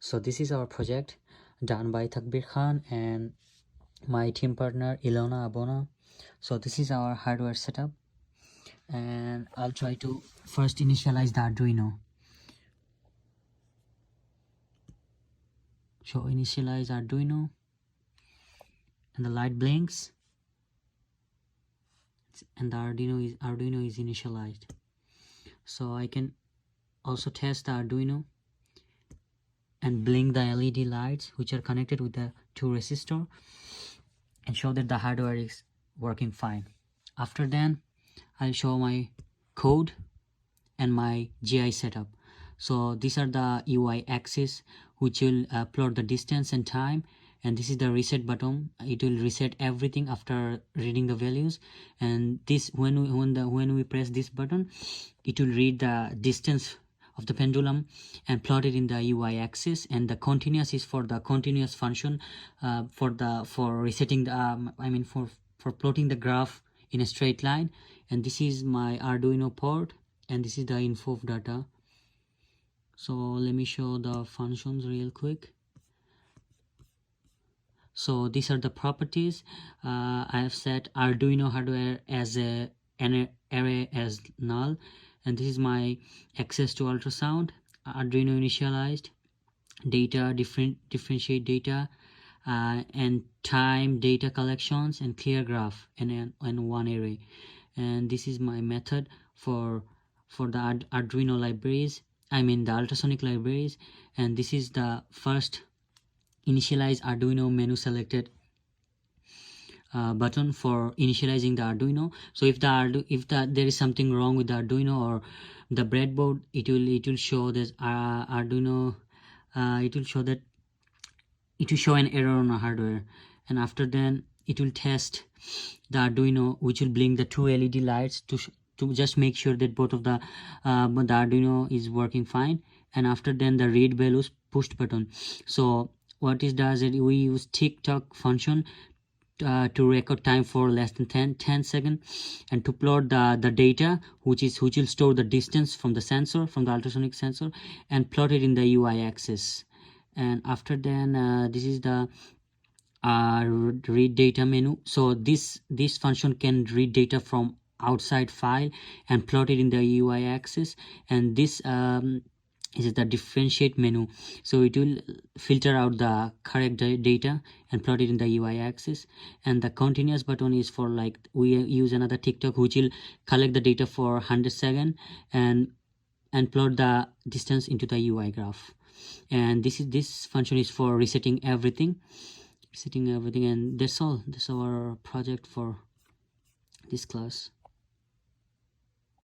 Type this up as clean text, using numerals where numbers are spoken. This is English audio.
So this is our project done by Takbir Khan and my team partner Ilona Abona. So this is our hardware setup, and I'll try to first initialize the Arduino. So initialize Arduino, and the light blinks, and the Arduino is initialized. So I can also test the Arduino and blink the LED lights which are connected with the two resistor and show that the hardware is working fine. After then I'll show my code and my GI setup. So these are the UI axis which will plot the distance and time, and this is the reset button. It will reset everything after reading the values, and this when we press this button, it will read the distance of the pendulum and plot it in the UI axis, and the continuous is for the continuous function for resetting the for plotting the graph in a straight line. And this is my Arduino port, and this is the info data. So let me show the functions real quick. So these are the properties. I have set Arduino hardware as an array as null, and this is my access to ultrasound, Arduino initialized, data, differentiate data, and time data collections, and clear graph, and one array. And this is my method for the Arduino libraries, the ultrasonic libraries. And this is the first initialize Arduino menu selected button for initializing the Arduino. So if there is something wrong with the Arduino or the breadboard, it will show this Arduino. It will show an error on the hardware, and after then it will test the Arduino, which will blink the two LED lights to just make sure that both of the Arduino is working fine. And after then the read values pushed button. So what it does is we use tick-tock function to record time for less than 10 seconds, and to plot the data which will store the distance from the sensor, from the ultrasonic sensor, and plot it in the UI axis. And after then this is the read data menu. So this function can read data from outside file and plot it in the UI axis. And this is the differentiate menu, so it will filter out the correct data and plot it in the UI axis. And the continuous button is for, like, we use another tick-tock which will collect the data for 100 seconds and plot the distance into the UI graph. And this function is for resetting everything. And that's all. That's our project for this class.